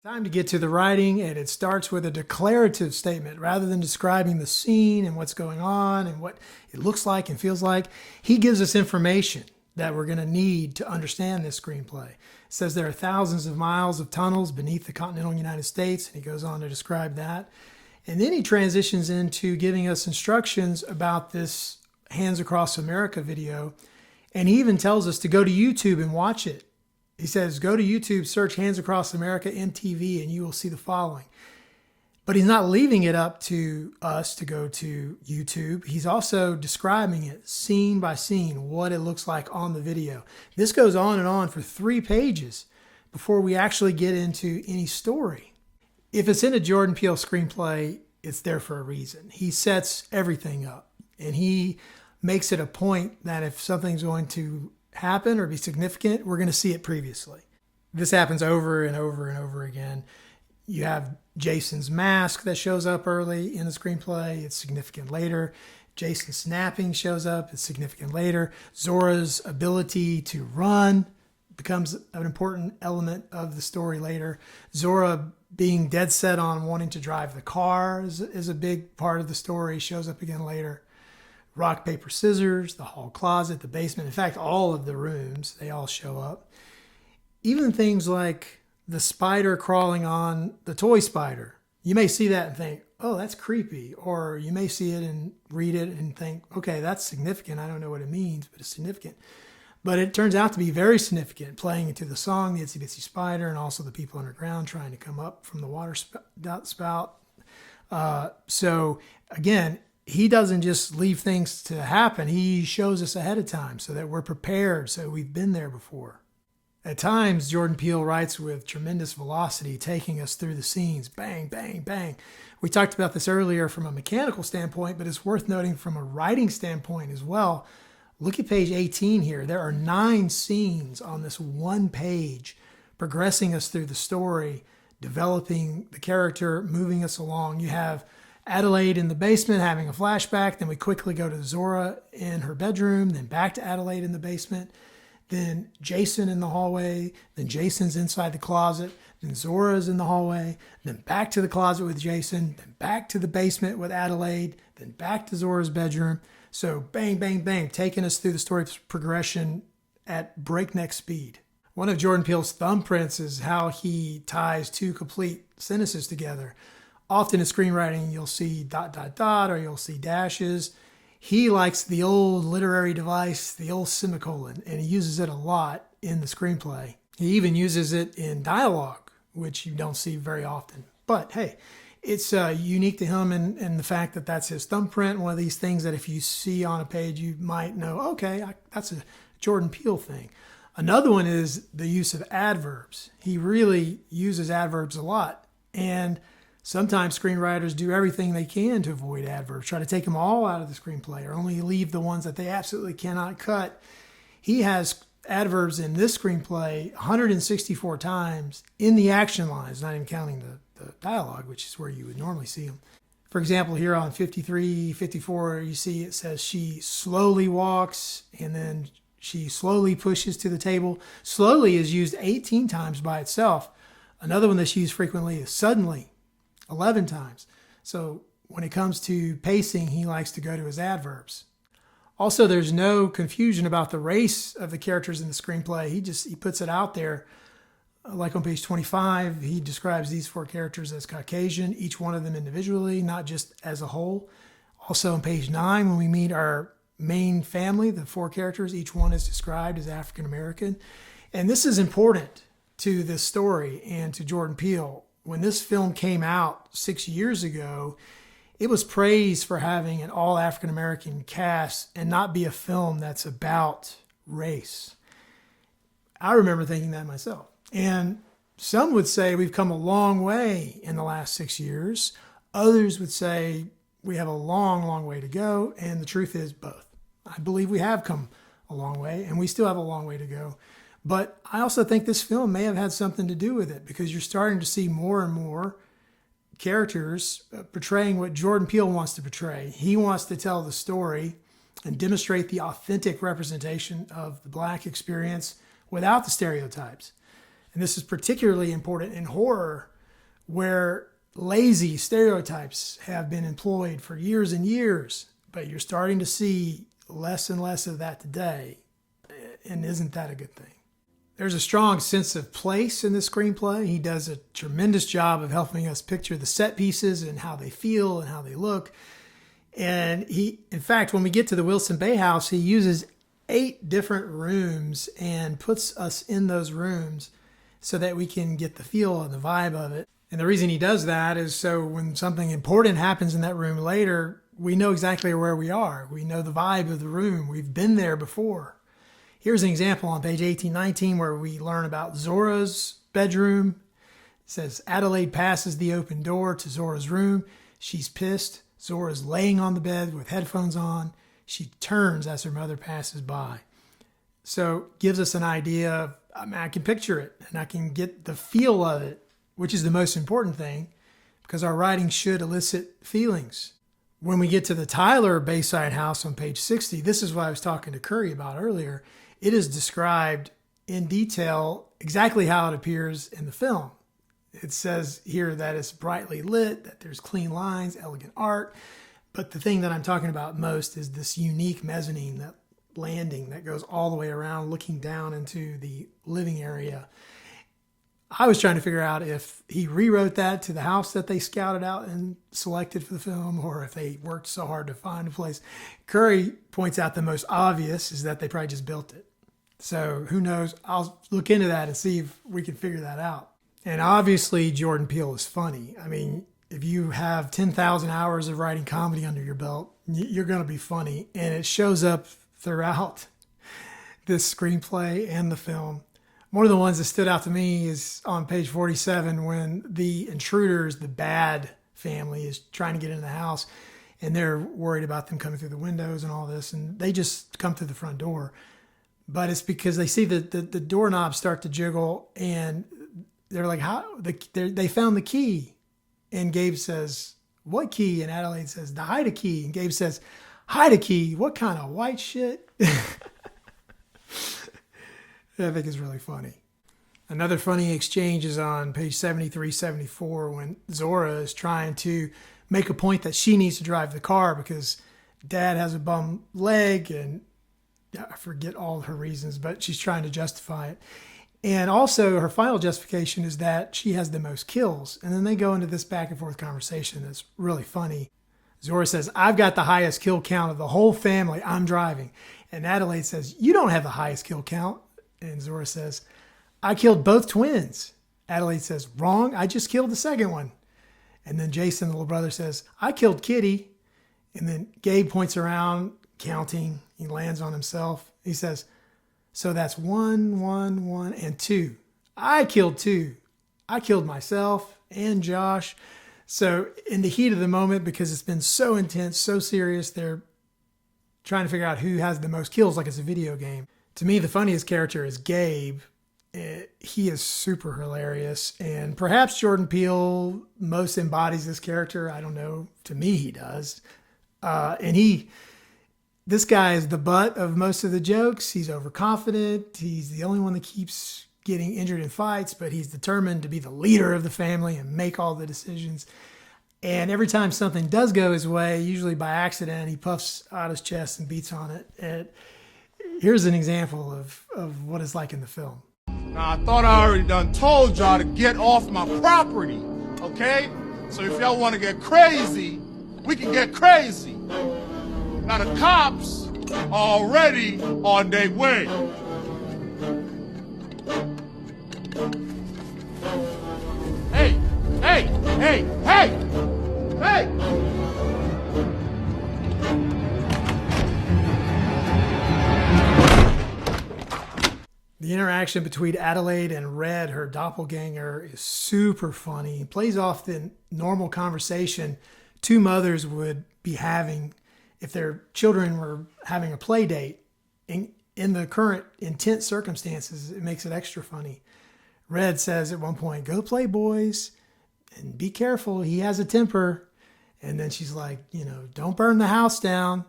Time to get to the writing, and it starts with a declarative statement. Rather than describing the scene and what's going on and what it looks like and feels like, he gives us information that we're going to need to understand this screenplay. It says there are thousands of miles of tunnels beneath the continental United States, and he goes on to describe that. And then he transitions into giving us instructions about this Hands Across America video, and he even tells us to go to YouTube and watch it. He says, go to YouTube, search Hands Across America MTV, and you will see the following. But he's not leaving it up to us to go to YouTube. He's also describing it scene by scene, what it looks like on the video. This goes on and on for 3 pages before we actually get into any story. If it's in a Jordan Peele screenplay, it's there for a reason. He sets everything up, and he makes it a point that if something's going to happen or be significant, we're going to see it previously. This happens over and over and over again. You have Jason's mask that shows up early in the screenplay. It's significant later. Jason snapping shows up. It's significant later. Zora's ability to run becomes an important element of the story later. Zora being dead set on wanting to drive the car is a big part of the story. Shows up again later. Rock, paper, scissors, the hall closet, the basement. In fact, all of the rooms, they all show up. Even things like the spider crawling on the toy spider. You may see that and think, oh, that's creepy. Or you may see it and read it and think, okay, that's significant. I don't know what it means, but it's significant. But it turns out to be very significant, playing into the song, the Itsy Bitsy Spider, and also the people underground trying to come up from the water spout. So again, he doesn't just leave things to happen. He shows us ahead of time so that we're prepared, so we've been there before. At times, Jordan Peele writes with tremendous velocity, taking us through the scenes. Bang, bang, bang. We talked about this earlier from a mechanical standpoint, but it's worth noting from a writing standpoint as well. Look at page 18 here. There are 9 scenes on this one page, progressing us through the story, developing the character, moving us along. You have Adelaide in the basement having a flashback. Then we quickly go to Zora in her bedroom, then back to Adelaide in the basement, then Jason in the hallway, then Jason's inside the closet, then Zora's in the hallway, then back to the closet with Jason, then back to the basement with Adelaide, then back to Zora's bedroom. So bang, bang, bang, taking us through the story progression at breakneck speed. One of Jordan Peele's thumbprints is how he ties 2 complete sentences together. Often in screenwriting, you'll see ... or you'll see dashes. He likes the old literary device, the old semicolon, and he uses it a lot in the screenplay. He even uses it in dialogue, which you don't see very often. But hey, it's unique to him and the fact that that's his thumbprint, one of these things that if you see on a page, you might know, okay, that's a Jordan Peele thing. Another one is the use of adverbs. He really uses adverbs a lot. And sometimes screenwriters do everything they can to avoid adverbs, try to take them all out of the screenplay or only leave the ones that they absolutely cannot cut. He has adverbs in this screenplay 164 times in the action lines, not even counting the dialogue, which is where you would normally see them. For example, here on 53, 54, you see it says she slowly walks and then she slowly pushes to the table. Slowly is used 18 times by itself. Another one that's used frequently is suddenly, 11 times. So when it comes to pacing, he likes to go to his adverbs. Also, there's no confusion about the race of the characters in the screenplay. He puts it out there. Like on page 25, he describes these 4 characters as Caucasian, each one of them individually, not just as a whole. Also on page 9, when we meet our main family, the 4 characters, each one is described as African American. And this is important to this story and to Jordan Peele. When this film came out 6 years ago, it was praised for having an all African American cast and not be a film that's about race. I remember thinking that myself. And some would say we've come a long way in the last 6 years. Others would say we have a long, long way to go. And the truth is both. I believe we have come a long way and we still have a long way to go. But I also think this film may have had something to do with it because you're starting to see more and more characters portraying what Jordan Peele wants to portray. He wants to tell the story and demonstrate the authentic representation of the Black experience without the stereotypes. And this is particularly important in horror where lazy stereotypes have been employed for years and years, but you're starting to see less and less of that today. And isn't that a good thing? There's a strong sense of place in this screenplay. He does a tremendous job of helping us picture the set pieces and how they feel and how they look. And in fact, when we get to the Wilson Bay house, he uses 8 different rooms and puts us in those rooms so that we can get the feel and the vibe of it. And the reason he does that is so when something important happens in that room later, we know exactly where we are. We know the vibe of the room. We've been there before. Here's an example on page 1819 where we learn about Zora's bedroom. It says, Adelaide passes the open door to Zora's room. She's pissed. Zora's laying on the bed with headphones on. She turns as her mother passes by. So gives us an idea of, I can picture it and I can get the feel of it, which is the most important thing because our writing should elicit feelings. When we get to the Tyler Bayside house on page 60, this is what I was talking to Curry about earlier. It is described in detail exactly how it appears in the film. It says here that it's brightly lit, that there's clean lines, elegant art. But the thing that I'm talking about most is this unique mezzanine, that landing that goes all the way around looking down into the living area. I was trying to figure out if he rewrote that to the house that they scouted out and selected for the film, or if they worked so hard to find a place. Curry points out the most obvious is that they probably just built it. So who knows? I'll look into that and see if we can figure that out. And obviously Jordan Peele is funny. I mean, if you have 10,000 hours of writing comedy under your belt, you're going to be funny. And it shows up throughout this screenplay and the film. One of the ones that stood out to me is on page 47 when the intruders, the bad family, is trying to get into the house and they're worried about them coming through the windows and all this. And they just come through the front door. But it's because they see the doorknob start to jiggle and they're like, they found the key. And Gabe says, what key? And Adelaide says, the hide a key. And Gabe says, hide a key? What kind of white shit? I think it's really funny. Another funny exchange is on page 73, 74 when Zora is trying to make a point that she needs to drive the car because Dad has a bum leg and I forget all her reasons, but she's trying to justify it. And also her final justification is that she has the most kills. And then they go into this back and forth conversation that's really funny. Zora says, I've got the highest kill count of the whole family. I'm driving. And Adelaide says, you don't have the highest kill count. And Zora says, I killed both twins. Adelaide says, wrong. I just killed the second one. And then Jason, the little brother, says, I killed Kitty. And then Gabe points around, counting. He lands on himself. He says, so that's 1, 1, 1, and 2. I killed 2. I killed myself and Josh. So in the heat of the moment, because it's been so intense, so serious, they're trying to figure out who has the most kills like it's a video game. To me, the funniest character is Gabe. He is super hilarious. And perhaps Jordan Peele most embodies this character. I don't know. To me, he does. This guy is the butt of most of the jokes. He's overconfident. He's the only one that keeps getting injured in fights, but he's determined to be the leader of the family and make all the decisions. And every time something does go his way, usually by accident, he puffs out his chest and beats on it. And here's an example of what it's like in the film. Now, I thought I already done told y'all to get off my property, okay? So if y'all want to get crazy, we can get crazy. Now, the cops are already on their way. Hey, hey, hey, hey, hey! The interaction between Adelaide and Red, her doppelganger, is super funny. It plays off the normal conversation two mothers would be having if their children were having a play date. In the current intense circumstances, it makes it extra funny. Red says at one point, go play, boys, and be careful. He has a temper. And then she's like, don't burn the house down.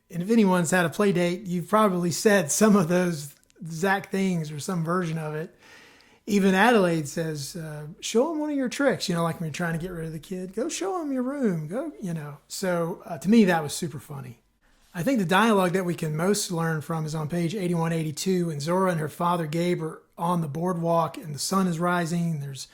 And if anyone's had a play date, you've probably said some of those exact things or some version of it. Even Adelaide says, show him one of your tricks. Like when you're trying to get rid of the kid, go show him your room. So to me, that was super funny. I think the dialogue that we can most learn from is on page 81-82, when Zora and her father Gabe are on the boardwalk and the sun is rising and there's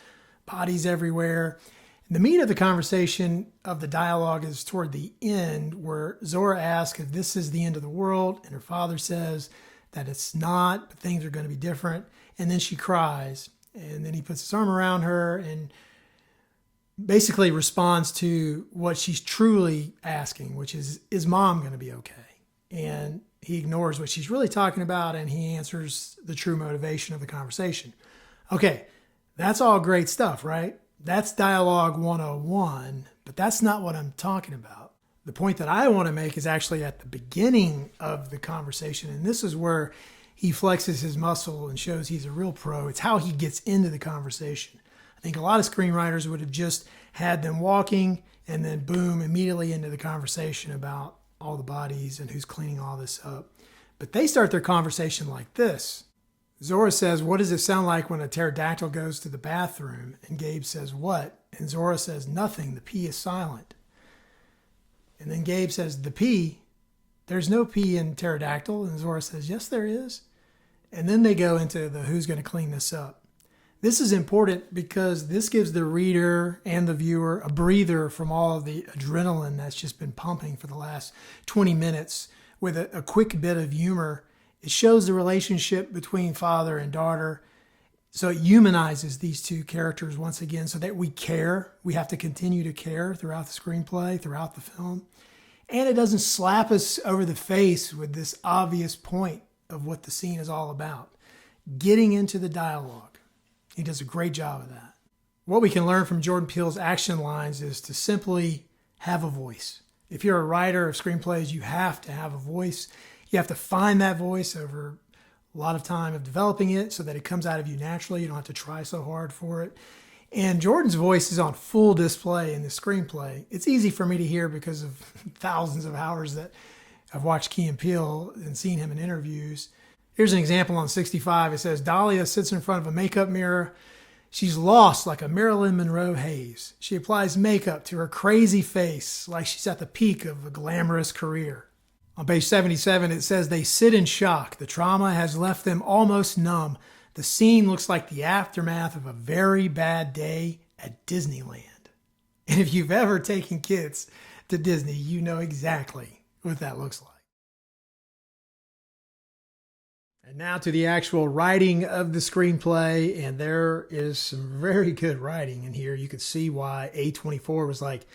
bodies everywhere. And the meat of the conversation of the dialogue is toward the end, where Zora asks if this is the end of the world, and her father says that it's not, but things are going to be different. And then she cries, and then he puts his arm around her and basically responds to what she's truly asking, which is mom going to be okay? And he ignores what she's really talking about, and he answers the true motivation of the conversation. Okay, that's all great stuff, right? That's dialogue 101, but that's not what I'm talking about. The point that I want to make is actually at the beginning of the conversation, and this is where he flexes his muscle and shows he's a real pro. It's how he gets into the conversation. I think a lot of screenwriters would have just had them walking and then boom, immediately into the conversation about all the bodies and who's cleaning all this up. But they start their conversation like this. Zora says, what does it sound like when a pterodactyl goes to the bathroom? And Gabe says, what? And Zora says, nothing. The P is silent. And then Gabe says, the P? There's no P in pterodactyl. And Zora says, yes, there is. And then they go into the who's going to clean this up. This is important because this gives the reader and the viewer a breather from all of the adrenaline that's just been pumping for the last 20 minutes with a quick bit of humor. It shows the relationship between father and daughter. So it humanizes these two characters once again so that we care. We have to continue to care throughout the screenplay, throughout the film. And it doesn't slap us over the face with this obvious point of what the scene is all about. Getting into the dialogue. He does a great job of that. What we can learn from Jordan Peele's action lines is to simply have a voice. If you're a writer of screenplays, you have to have a voice. You have to find that voice over a lot of time of developing it so that it comes out of you naturally. You don't have to try so hard for it. And Jordan's voice is on full display in the screenplay. It's easy for me to hear because of thousands of hours that I've watched Key and Peele and seen him in interviews. Here's an example on 65. It says, Dahlia sits in front of a makeup mirror. She's lost like a Marilyn Monroe haze. She applies makeup to her crazy face like she's at the peak of a glamorous career. On page 77, it says they sit in shock. The trauma has left them almost numb. The scene looks like the aftermath of a very bad day at Disneyland. And if you've ever taken kids to Disney, you know exactly what that looks like. And now to the actual writing of the screenplay, and there is some very good writing in here. You could see why A24 was like,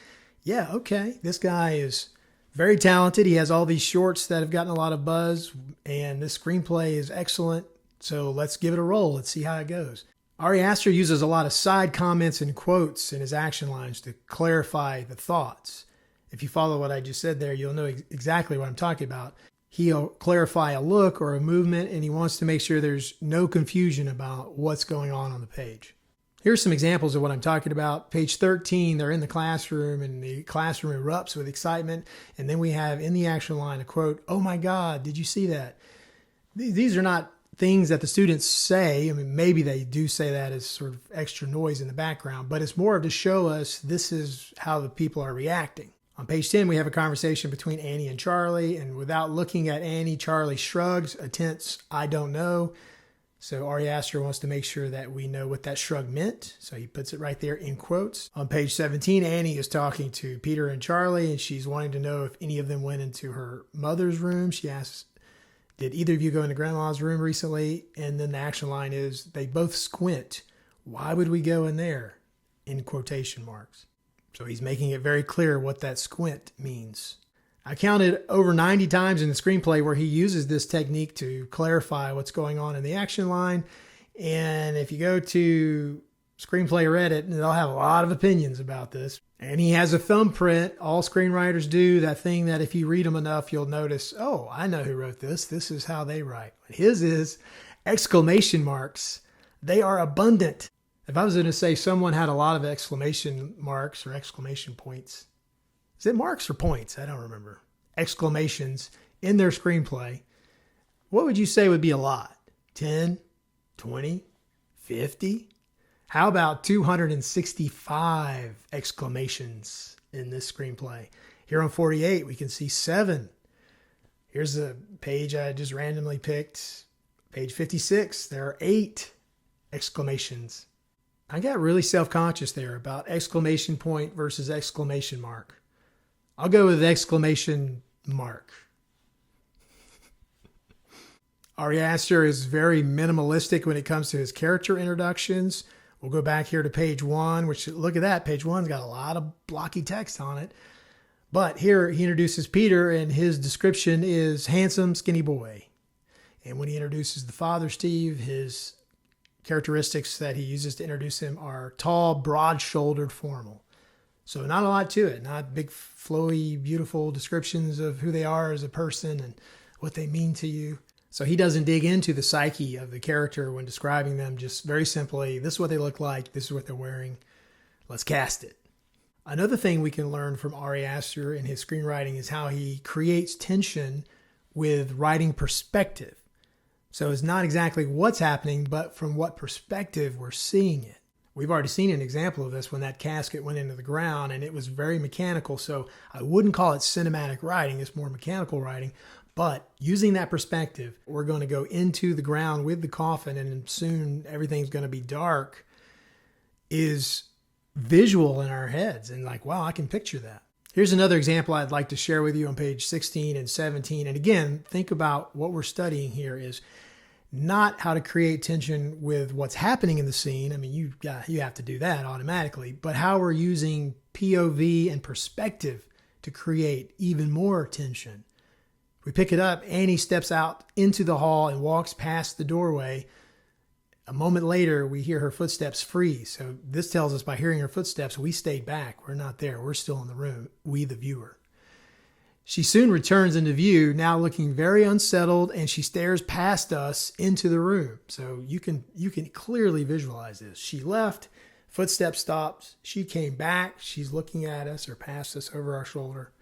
yeah, okay, this guy is very talented. He has all these shorts that have gotten a lot of buzz, and this screenplay is excellent. So let's give it a roll. Let's see how it goes. Ari Aster uses a lot of side comments and quotes in his action lines to clarify the thoughts. If you follow what I just said there, you'll know exactly what I'm talking about. He'll clarify a look or a movement, and he wants to make sure there's no confusion about what's going on the page. Here's some examples of what I'm talking about. Page 13, they're in the classroom, and the classroom erupts with excitement. And then we have in the action line a quote, "Oh my God, did you see that?" These are not things that the students say. I mean, maybe they do say that as sort of extra noise in the background, but it's more of to show us this is how the people are reacting. On page 10, we have a conversation between Annie and Charlie, and without looking at Annie, Charlie shrugs a tense, "I don't know." So Ari Aster wants to make sure that we know what that shrug meant. So he puts it right there in quotes. On page 17, Annie is talking to Peter and Charlie, and she's wanting to know if any of them went into her mother's room. She asks, "Did either of you go into grandma's room recently?" And then the action line is, they both squint. "Why would we go in there?" In quotation marks. So he's making it very clear what that squint means. I counted over 90 times in the screenplay where he uses this technique to clarify what's going on in the action line. And if you go to Screenplay Reddit, they'll have a lot of opinions about this. And he has a thumbprint. All screenwriters do that thing that if you read them enough, you'll notice, oh, I know who wrote this. This is how they write. His is exclamation marks. They are abundant. If I was going to say someone had a lot of exclamation marks or exclamation points, is it marks or points? I don't remember. Exclamations in their screenplay. What would you say would be a lot? 10, 20, 50? How about 265 exclamations in this screenplay? Here on 48, we can see 7. Here's a page I just randomly picked. Page 56, there are 8 exclamations. I got really self-conscious there about exclamation point versus exclamation mark. I'll go with exclamation mark. Ari Aster is very minimalistic when it comes to his character introductions. We'll go back here to page 1, which, look at that, page 1's got a lot of blocky text on it. But here he introduces Peter, and his description is handsome, skinny boy. And when he introduces the father, Steve, his characteristics that he uses to introduce him are tall, broad-shouldered, formal. So not a lot to it, not big, flowy, beautiful descriptions of who they are as a person and what they mean to you. So he doesn't dig into the psyche of the character when describing them, just very simply, this is what they look like, this is what they're wearing, let's cast it. Another thing we can learn from Ari Aster in his screenwriting is how he creates tension with writing perspective. So it's not exactly what's happening, but from what perspective we're seeing it. We've already seen an example of this when that casket went into the ground, and it was very mechanical. So I wouldn't call it cinematic writing. It's more mechanical writing. But using that perspective, we're going to go into the ground with the coffin, and soon everything's going to be dark, is visual in our heads. And like, wow, I can picture that. Here's another example I'd like to share with you on page 16 and 17. And again, think about what we're studying here is not how to create tension with what's happening in the scene. I mean, you have to do that automatically, but how we're using POV and perspective to create even more tension. We pick it up. Annie steps out into the hall and walks past the doorway. A moment later, we hear her footsteps freeze. So this tells us by hearing her footsteps, we stayed back. We're not there. We're still in the room. We, the viewer. She soon returns into view, now looking very unsettled, and she stares past us into the room. So you can clearly visualize this. She left, footsteps stopped. She came back. She's looking at us or past us over our shoulder.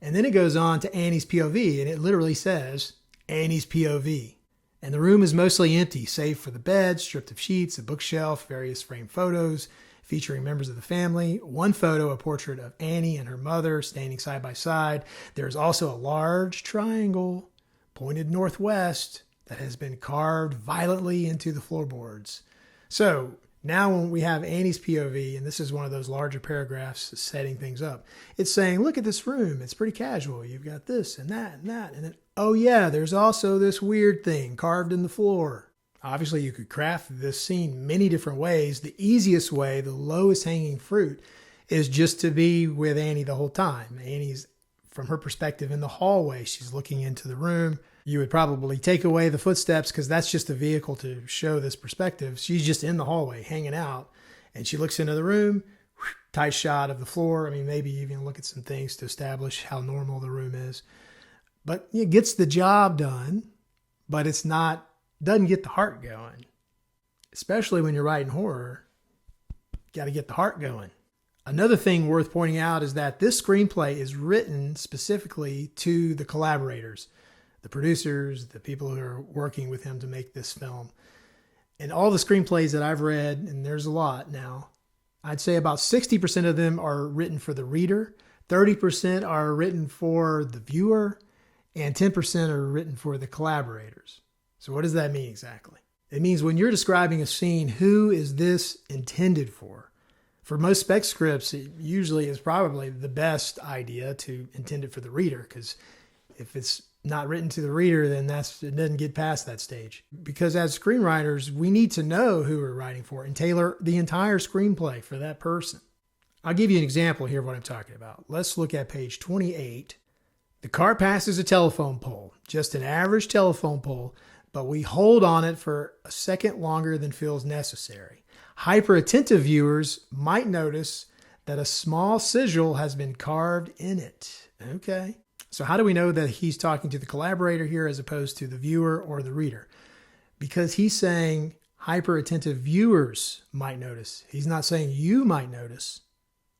And then it goes on to Annie's POV, and it literally says, Annie's POV. And the room is mostly empty, save for the bed, stripped of sheets, a bookshelf, various framed photos featuring members of the family. One photo, a portrait of Annie and her mother standing side by side. There's also a large triangle pointed northwest that has been carved violently into the floorboards. So now when we have Annie's POV, and this is one of those larger paragraphs setting things up, it's saying, look at this room. It's pretty casual. You've got this and that and that. And then, oh yeah, there's also this weird thing carved in the floor. Obviously, you could craft this scene many different ways. The easiest way, the lowest hanging fruit, is just to be with Annie the whole time. Annie's, from her perspective, in the hallway. She's looking into the room. You would probably take away the footsteps because that's just a vehicle to show this perspective. She's just in the hallway hanging out, and she looks into the room. Tight shot of the floor. I mean, maybe even look at some things to establish how normal the room is. But it gets the job done, but doesn't get the heart going. Especially when you're writing horror, got to get the heart going. Another thing worth pointing out is that this screenplay is written specifically to the collaborators, the producers, the people who are working with him to make this film. And all the screenplays that I've read, and there's a lot now, I'd say about 60% of them are written for the reader, 30% are written for the viewer, and 10% are written for the collaborators. So what does that mean exactly? It means when you're describing a scene, who is this intended for? For most spec scripts, it usually is probably the best idea to intend it for the reader, because if it's not written to the reader, then it doesn't get past that stage. Because as screenwriters, we need to know who we're writing for and tailor the entire screenplay for that person. I'll give you an example here of what I'm talking about. Let's look at page 28. The car passes a telephone pole, just an average telephone pole, but we hold on it for a second longer than feels necessary. Hyper-attentive viewers might notice that a small sigil has been carved in it. Okay. So how do we know that he's talking to the collaborator here as opposed to the viewer or the reader? Because he's saying hyper-attentive viewers might notice. He's not saying you might notice.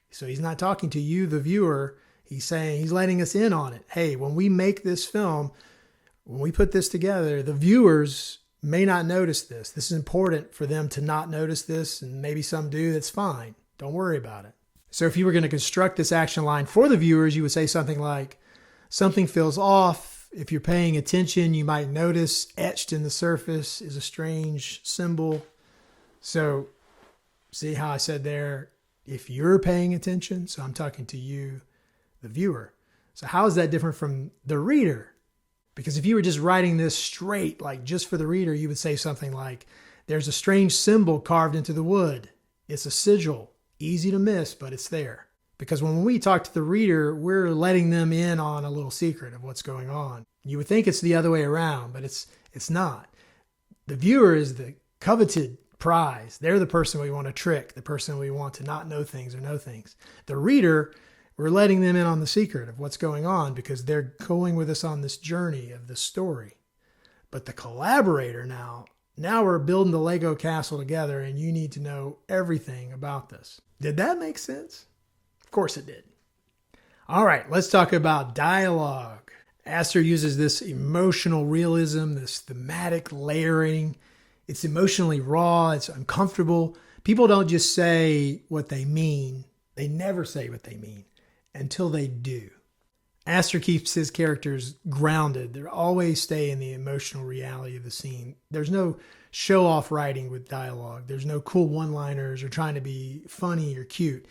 So he's not talking to you, the viewer. He's saying, he's letting us in on it. Hey, when we make this film, when we put this together, the viewers may not notice this. This is important for them to not notice this, and maybe some do. That's fine. Don't worry about it. So if you were going to construct this action line for the viewers, you would say something like, something feels off. If you're paying attention, you might notice etched in the surface is a strange symbol. So see how I said there, if you're paying attention? So I'm talking to you, the viewer. So how is that different from the reader? Because if you were just writing this straight, like just for the reader, you would say something like, there's a strange symbol carved into the wood. It's a sigil. Easy to miss, but it's there. Because when we talk to the reader, we're letting them in on a little secret of what's going on. You would think it's the other way around, but it's not. The viewer is the coveted prize. They're the person we want to trick, the person we want to not know things or know things. The reader, we're letting them in on the secret of what's going on because they're going with us on this journey of the story. But the collaborator now we're building the Lego castle together, and you need to know everything about this. Did that make sense? Of course it did. All right, let's talk about dialogue. Aster uses this emotional realism, this thematic layering. It's emotionally raw. It's uncomfortable. People don't just say what they mean. They never say what they mean until they do. Aster keeps his characters grounded. They always stay in the emotional reality of the scene. There's no show-off writing with dialogue. There's no cool one-liners or trying to be funny or cute.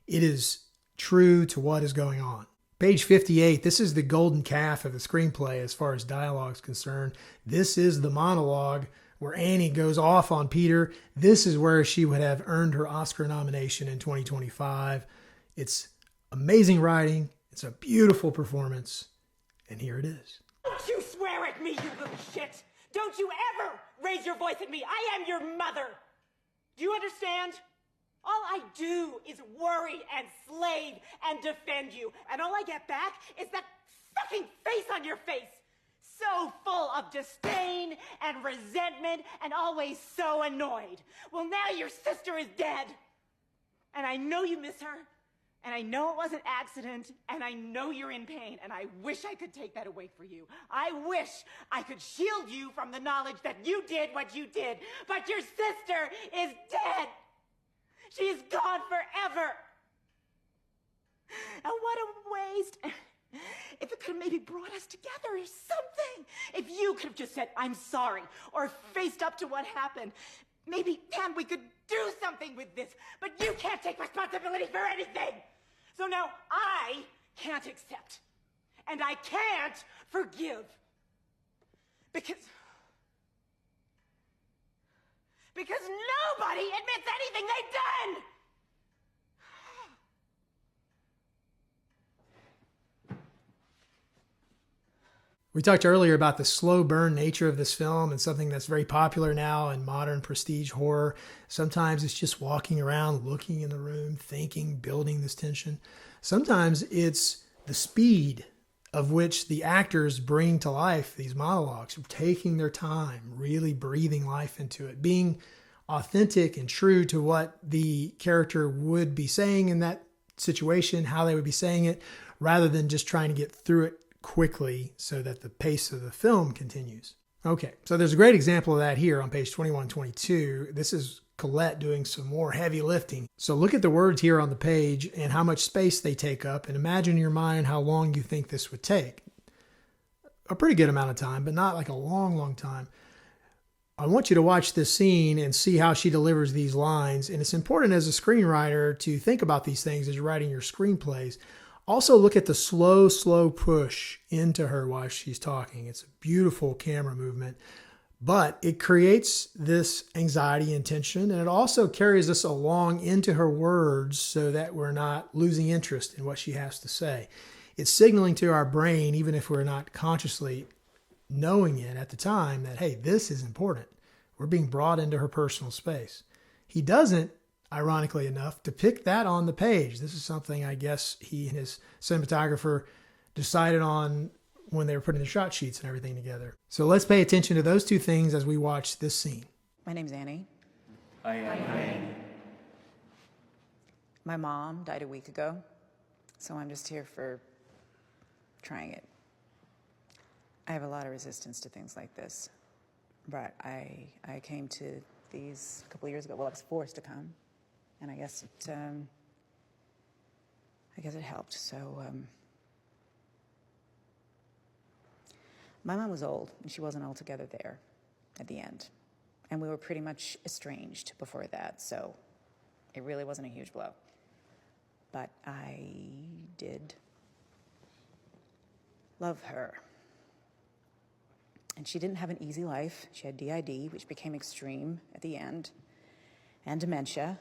It is true to what is going on. Page 58, this is the golden calf of the screenplay as far as dialogue is concerned. This is the monologue where Annie goes off on Peter. This is where she would have earned her Oscar nomination in 2025. It's amazing writing. It's a beautiful performance. And here it is. Don't you swear at me, you little shit! Don't you ever raise your voice at me! I am your mother! Do you understand? All I do is worry and slave and defend you. And all I get back is that fucking face on your face. So full of disdain and resentment and always so annoyed. Well, now your sister is dead. And I know you miss her. And I know it was an accident, and I know you're in pain, and I wish I could take that away for you. I wish I could shield you from the knowledge that you did what you did, but your sister is dead. She's gone forever. And what a waste. If it could have maybe brought us together or something. If you could have just said, I'm sorry, or faced up to what happened. Maybe then we could do something with this, but you can't take responsibility for anything. So now I can't accept, and I can't forgive. Because nobody admits anything they've done. We talked earlier about the slow burn nature of this film and something that's very popular now in modern prestige horror. Sometimes it's just walking around, looking in the room, thinking, building this tension. Sometimes it's the speed of which the actors bring to life these monologues, taking their time, really breathing life into it, being authentic and true to what the character would be saying in that situation, how they would be saying it, rather than just trying to get through it quickly so that the pace of the film continues. Okay, so there's a great example of that here on page 21-22. This is Colette doing some more heavy lifting. So look at the words here on the page and how much space they take up, and imagine in your mind how long you think this would take. A pretty good amount of time, but not like a long, long time. I want you to watch this scene and see how she delivers these lines, and it's important as a screenwriter to think about these things as you're writing your screenplays. Also look at the slow push into her while she's talking. It's a beautiful camera movement, but it creates this anxiety and tension, and it also carries us along into her words so that we're not losing interest in what she has to say. It's signaling to our brain, even if we're not consciously knowing it at the time, that, hey, this is important. We're being brought into her personal space. He doesn't, ironically enough, depict that on the page. This is something I guess he and his cinematographer decided on when they were putting the shot sheets and everything together. So let's pay attention to those two things as we watch this scene. My name's Annie. I am Annie. My mom died a week ago, so I'm just here for trying it. I have a lot of resistance to things like this. But I came to these a couple of years ago. Well, I was forced to come, and I guess it helped. So my mom was old, and she wasn't altogether there at the end, and we were pretty much estranged before that. So it really wasn't a huge blow. But I did love her. And she didn't have an easy life. She had DID, which became extreme at the end, and dementia.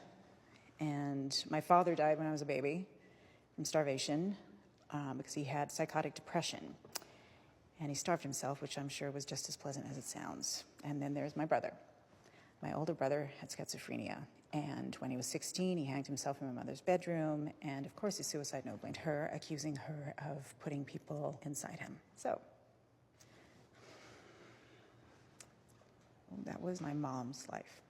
And my father died when I was a baby from starvation because he had psychotic depression. And he starved himself, which I'm sure was just as pleasant as it sounds. And then there's my brother. My older brother had schizophrenia. And when he was 16, he hanged himself in my mother's bedroom. And of course, his suicide note blamed her, accusing her of putting people inside him. So that was my mom's life.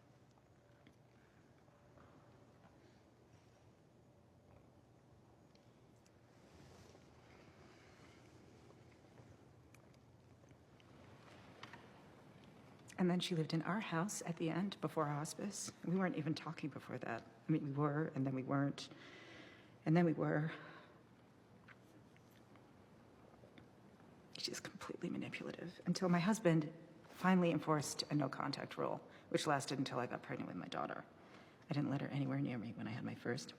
And then she lived in our house at the end before hospice. We weren't even talking before that. I mean, we were, and then we weren't, and then we were. She's completely manipulative until my husband finally enforced a no-contact rule, which lasted until I got pregnant with my daughter. I didn't let her anywhere near me when I had my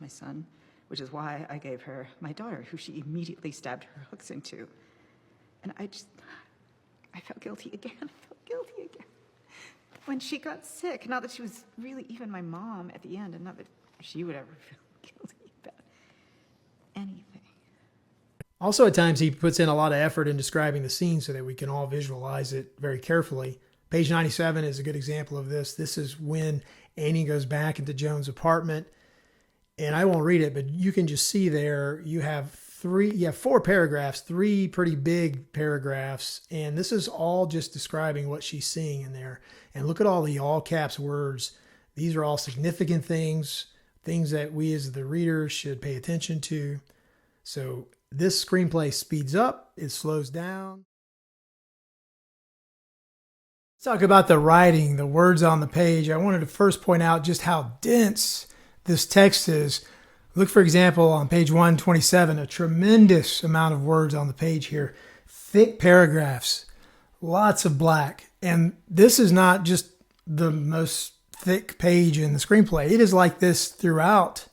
son, which is why I gave her my daughter, who she immediately stabbed her hooks into. And I felt guilty again. When she got sick, not that she was really even my mom at the end, and not that she would ever feel guilty about anything. Also, at times, he puts in a lot of effort in describing the scene so that we can all visualize it very carefully. Page 97 is a good example of this. This is when Annie goes back into Joan's apartment. And I won't read it, but you can just see there you have four paragraphs, three pretty big paragraphs. And this is all just describing what she's seeing in there. And look at all the all caps words. These are all significant things that we as the readers should pay attention to. So this screenplay speeds up, it slows down. Let's talk about the writing, the words on the page. I wanted to first point out just how dense this text is. Look, for example, on page 127, a tremendous amount of words on the page here. Thick paragraphs, lots of black. And this is not just the most thick page in the screenplay. It is like this throughout.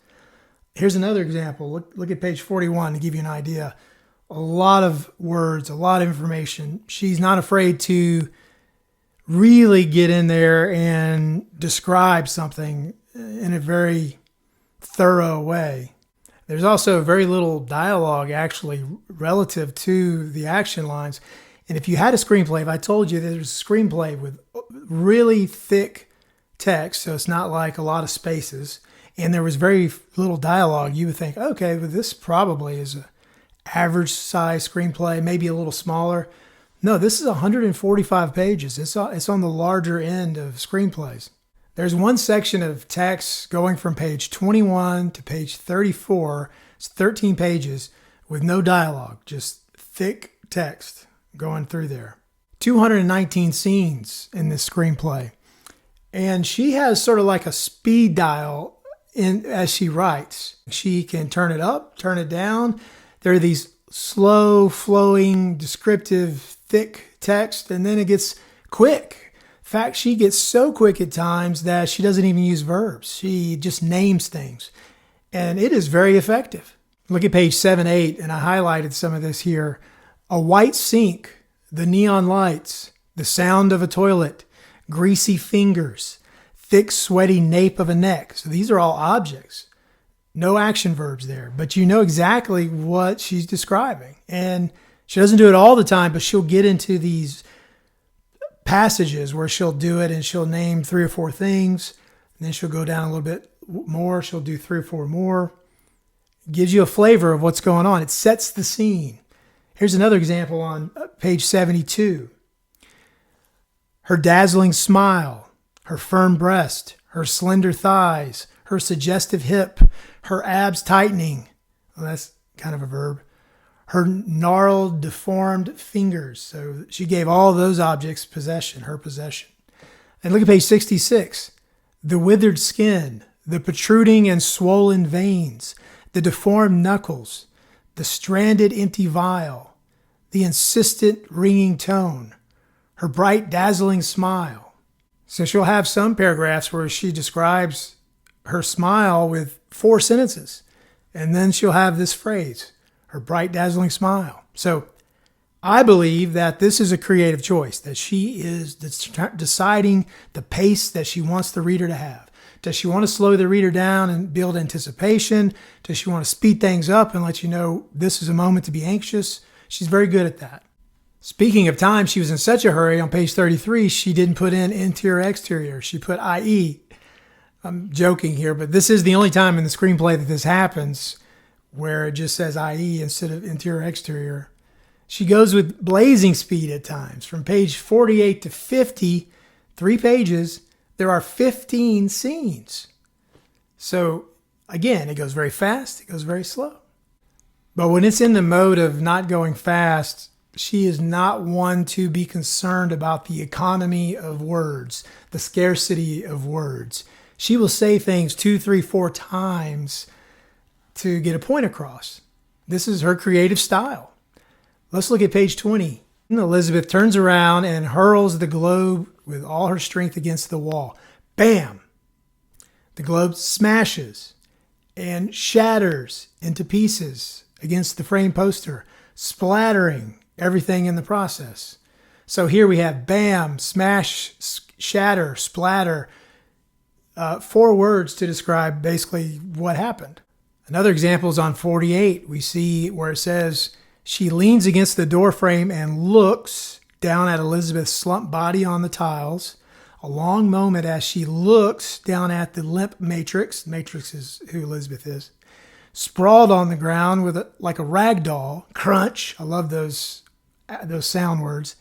Here's another example. Look at page 41 to give you an idea. A lot of words, a lot of information. She's not afraid to really get in there and describe something in a very thorough way. There's also very little dialogue actually relative to the action lines. And if you had a screenplay, if I told you there's a screenplay with really thick text, so it's not like a lot of spaces, and there was very little dialogue, you would think, okay, well, this probably is an average size screenplay, maybe a little smaller. No, this is 145 pages. It's on the larger end of screenplays. There's one section of text going from page 21 to page 34. It's 13 pages with no dialogue, just thick text going through there. 219 scenes in this screenplay. And she has sort of like a speed dial as she writes. She can turn it up, turn it down. There are these slow flowing, descriptive, thick text, and then it gets quick. In fact, she gets so quick at times that she doesn't even use verbs. She just names things. And it is very effective. Look at page 7-8, and I highlighted some of this here. A white sink, the neon lights, the sound of a toilet, greasy fingers, thick, sweaty nape of a neck. So these are all objects. No action verbs there, but you know exactly what she's describing. And she doesn't do it all the time, but she'll get into these passages where she'll do it and she'll name 3 or 4 things. And then she'll go down a little bit more. She'll do 3 or 4 more. Gives you a flavor of what's going on. It sets the scene. Here's another example on page 72. Her dazzling smile, her firm breast, her slender thighs, her suggestive hip, her abs tightening. Well, that's kind of a verb. Her gnarled, deformed fingers. So she gave all those objects possession, her possession. And look at page 66. The withered skin, the protruding and swollen veins, the deformed knuckles, the stranded empty vial, the insistent ringing tone, her bright dazzling smile. So she'll have some paragraphs where she describes her smile with 4 sentences. And then she'll have this phrase, her bright dazzling smile. So I believe that this is a creative choice, that she is deciding the pace that she wants the reader to have. Does she want to slow the reader down and build anticipation? Does she want to speed things up and let you know this is a moment to be anxious? She's very good at that. Speaking of time, she was in such a hurry on page 33, she didn't put in interior exterior. She put IE. I'm joking here, but this is the only time in the screenplay that this happens where it just says IE instead of interior exterior. She goes with blazing speed at times. From page 48 to 50, 3 pages, there are 15 scenes. So again, it goes very fast, it goes very slow. But when it's in the mode of not going fast, she is not one to be concerned about the economy of words, the scarcity of words. She will say things 2, 3, 4 times to get a point across. This is her creative style. Let's look at page 20. Elizabeth turns around and hurls the globe with all her strength against the wall. Bam! The globe smashes and shatters into pieces against the frame poster, splattering everything in the process. So here we have bam, smash, shatter, splatter. 4 words to describe basically what happened. Another example is on 48. We see where it says, she leans against the door frame and looks down at Elizabeth's slumped body on the tiles. A long moment as she looks down at the limp Matrix. Matrix is who Elizabeth is. Sprawled on the ground with like a rag doll. Crunch. I love those sound words.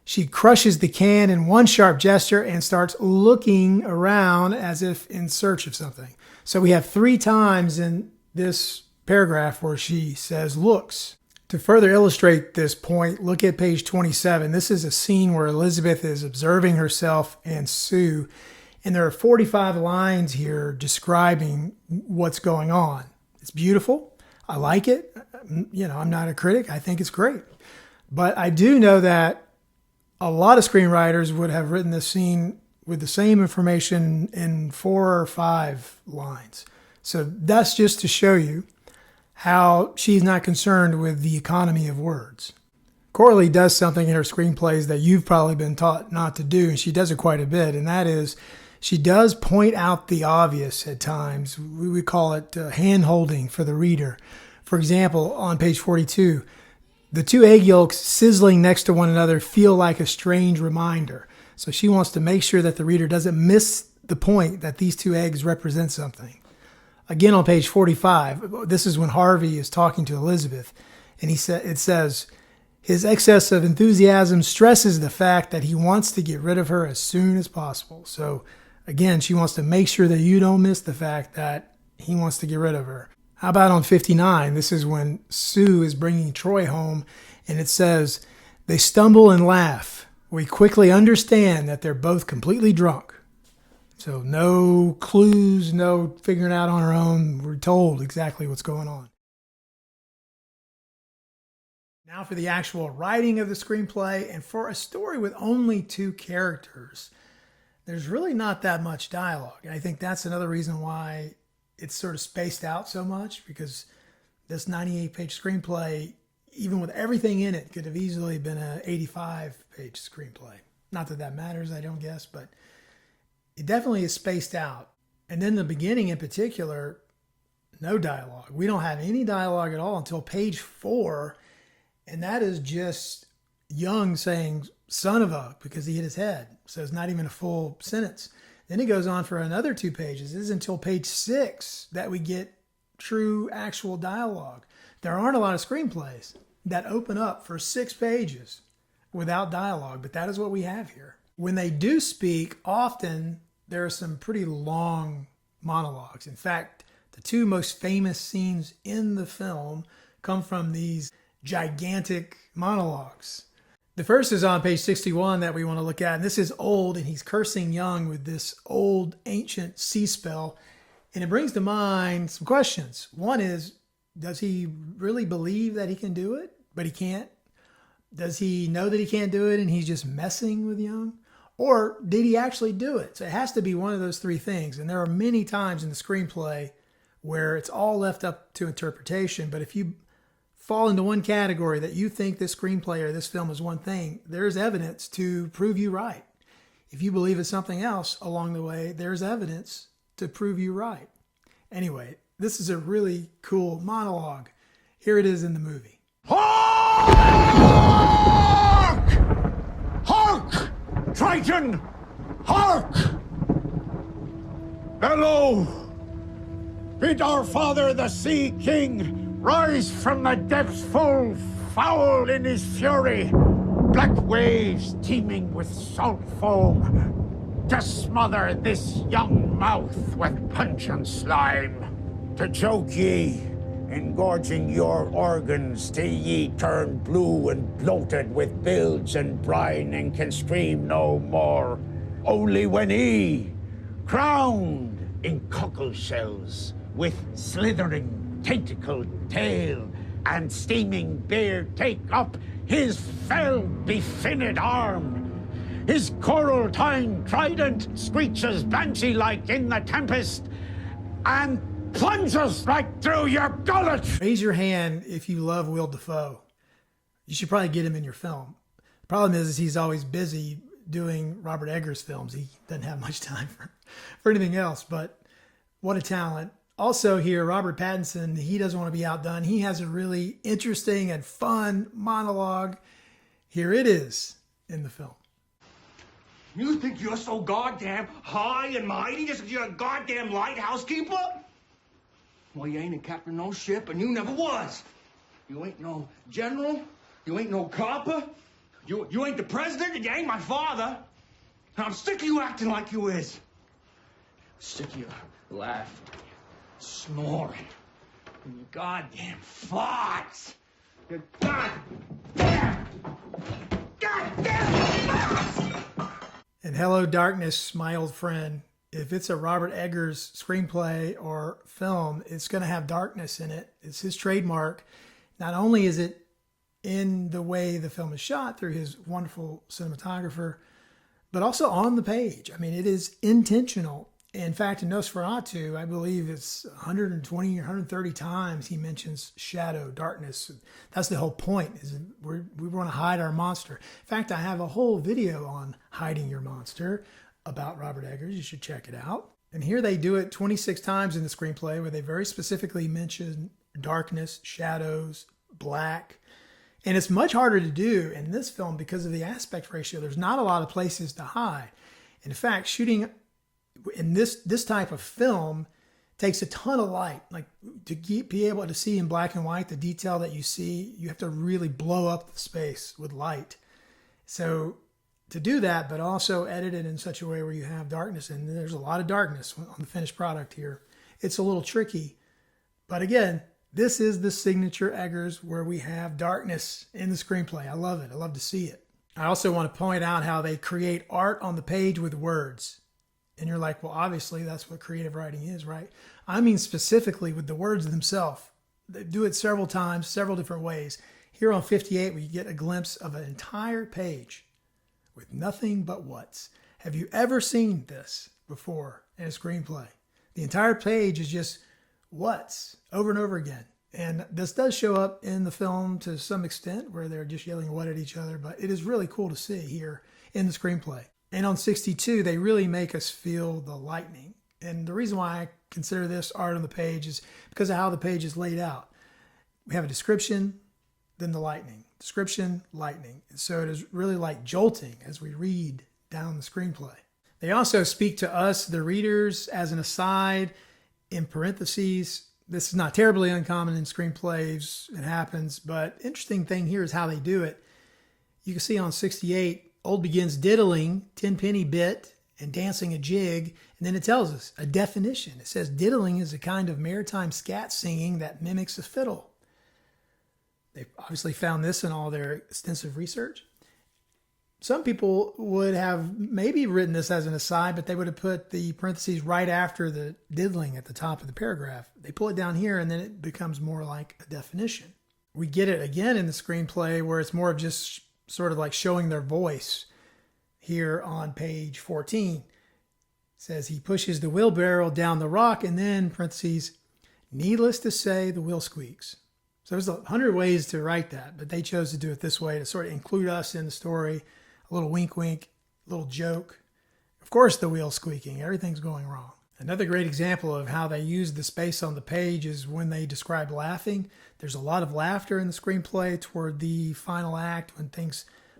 She crushes the can in one sharp gesture and starts looking around as if in search of something. So we have 3 times in this paragraph where she says looks. To further illustrate this point, look at page 27. This is a scene where Elizabeth is observing herself and Sue, and there are 45 lines here describing what's going on. It's beautiful. I like it. You know, I'm not a critic. I think it's great. But I do know that a lot of screenwriters would have written this scene with the same information in 4 or 5 lines. So that's just to show you how she's not concerned with the economy of words. Coralie does something in her screenplays that you've probably been taught not to do, and she does it quite a bit, and that is she does point out the obvious at times. We call it hand-holding for the reader. For example, on page 42, the 2 egg yolks sizzling next to one another feel like a strange reminder. So she wants to make sure that the reader doesn't miss the point that these 2 eggs represent something. Again, on page 45, this is when Harvey is talking to Elizabeth, and it says, his excess of enthusiasm stresses the fact that he wants to get rid of her as soon as possible. So again, she wants to make sure that you don't miss the fact that he wants to get rid of her. How about on 59? This is when Sue is bringing Troy home, and it says, they stumble and laugh. We quickly understand that they're both completely drunk. So no clues, no figuring out on our own. We're told exactly what's going on. Now for the actual writing of the screenplay, and for a story with only 2 characters, there's really not that much dialogue. And I think that's another reason why it's sort of spaced out so much, because this 98-page screenplay, even with everything in it, could have easily been an 85-page screenplay. Not that that matters, I don't guess, but it definitely is spaced out. And then the beginning in particular, no dialogue. We don't have any dialogue at all until page 4, and that is just Young saying, son of a, because he hit his head. So it's not even a full sentence. Then it goes on for another 2 pages. It is until page 6 that we get true actual dialogue. There aren't a lot of screenplays that open up for 6 pages without dialogue, but that is what we have here. When they do speak, often there are some pretty long monologues. In fact, the 2 most famous scenes in the film come from these gigantic monologues. The first is on page 61 that we want to look at. And this is old, and he's cursing Young with this old ancient sea spell. And it brings to mind some questions. One is, does he really believe that he can do it, but he can't? Does he know that he can't do it and he's just messing with Young? Or did he actually do it? So it has to be one of those three things. And there are many times in the screenplay where it's all left up to interpretation. But if you fall into one category that you think this screenplay or this film is one thing, there's evidence to prove you right. If you believe it's something else along the way, there's evidence to prove you right. Anyway, this is a really cool monologue. Here it is in the movie. Hark! Hark! Triton! Hark! Bellow! Bid our father, the Sea King, rise from the depths full foul in his fury, black waves teeming with salt foam, to smother this young mouth with pungent slime, to choke ye, engorging your organs till ye turn blue and bloated with bilge and brine and can scream no more, only when he, crowned in cockle shells, with slithering tentacled tail and steaming beard, take up his fell befinned arm. His coral-tined trident screeches banshee-like in the tempest and plunges right through your gullet. Raise your hand if you love Will Dafoe. You should probably get him in your film. The problem is he's always busy doing Robert Eggers films. He doesn't have much time for anything else, but what a talent. Also here, Robert Pattinson, he doesn't want to be outdone. He has a really interesting and fun monologue. Here it is in the film. You think you're so goddamn high and mighty just because you're a goddamn lighthouse keeper? Well, you ain't a captain of no ship, and you never was. You ain't no general. You ain't no copper. You ain't the president, and you ain't my father. And I'm sick of you acting like you is. Sick of you laughing, snoring, and you goddamn farts. You goddamn farts! And Hello Darkness, my old friend. If it's a Robert Eggers screenplay or film, it's going to have darkness in it. It's his trademark. Not only is it in the way the film is shot through his wonderful cinematographer, but also on the page. I mean, it is intentional. In fact, in Nosferatu, I believe it's 120 or 130 times he mentions shadow, darkness. That's the whole point, is we want to hide our monster. In fact, I have a whole video on hiding your monster about Robert Eggers. You should check it out. And here they do it 26 times in the screenplay where they very specifically mention darkness, shadows, black. And it's much harder to do in this film because of the aspect ratio. There's not a lot of places to hide. In fact, shooting in this type of film takes a ton of light. Like to be able to see in black and white the detail that you see, you have to really blow up the space with light. So to do that, but also edit it in such a way where you have darkness, and there's a lot of darkness on the finished product here. It's a little tricky, but again, this is the signature Eggers where we have darkness in the screenplay. I love it. I love to see it. I also want to point out how they create art on the page with words. And you're like, well, obviously that's what creative writing is, right? I mean specifically with the words themselves. They do it several times, several different ways. Here on 58, we get a glimpse of an entire page with nothing but what's. Have you ever seen this before in a screenplay? The entire page is just what's over and over again. And this does show up in the film to some extent where they're just yelling what at each other, but it is really cool to see here in the screenplay. And on 62, they really make us feel the lightning. And the reason why I consider this art on the page is because of how the page is laid out. We have a description, then the lightning. Description, lightning. And so it is really like jolting as we read down the screenplay. They also speak to us, the readers, as an aside, in parentheses. This is not terribly uncommon in screenplays. It happens. But interesting thing here is how they do it. You can see on 68, Old begins diddling 10-penny bit and dancing a jig, and then it tells us a definition. It says diddling is a kind of maritime scat singing that mimics a fiddle. They've obviously found this in all their extensive research. Some people would have maybe written this as an aside, but they would have put the parentheses right after the diddling at the top of the paragraph. They pull it down here and then it becomes more like a definition. We get it again in the screenplay where it's more of just sort of like showing their voice. Here on page 14, it says he pushes the wheelbarrow down the rock and then parentheses, needless to say, the wheel squeaks. So there's 100 ways to write that, but they chose to do it this way to sort of include us in the story. A little wink, wink, a little joke. Of course, the wheel's squeaking. Everything's going wrong. Another great example of how they use the space on the page is when they describe laughing. There's a lot of laughter in the screenplay toward the final act when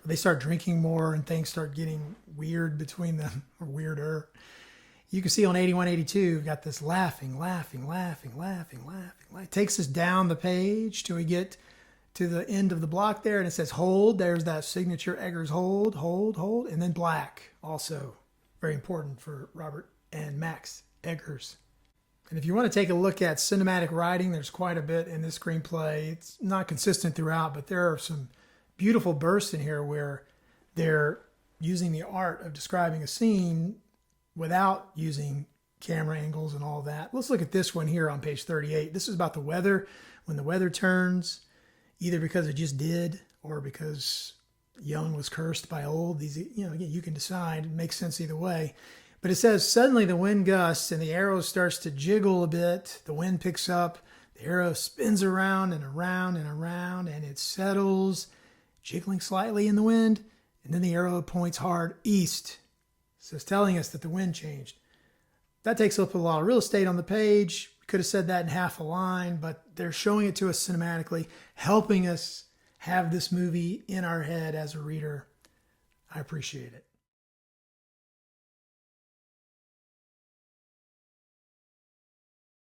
they start drinking more and things start getting weird between them, or weirder. You can see on 81, 82, we've got this laughing. It takes us down the page till we get to the end of the block there, and it says hold. There's that signature Eggers hold, and then black. Also very important for Robert and Max Eggers. And if you want to take a look at cinematic writing, there's quite a bit in this screenplay. It's not consistent throughout, but there are some beautiful bursts in here where they're using the art of describing a scene without using camera angles and all that. Let's look at this one here on page 38. This is about the weather. When the weather turns, either because it just did or because young was cursed by old. These, again, you can decide. It makes sense either way. But it says, suddenly the wind gusts and the arrow starts to jiggle a bit. The wind picks up. The arrow spins around and around and around, and it settles, jiggling slightly in the wind. And then the arrow points hard east. So it's telling us that the wind changed. That takes up a lot of real estate on the page. Could have said that in half a line, but they're showing it to us cinematically, helping us have this movie in our head as a reader. I appreciate it.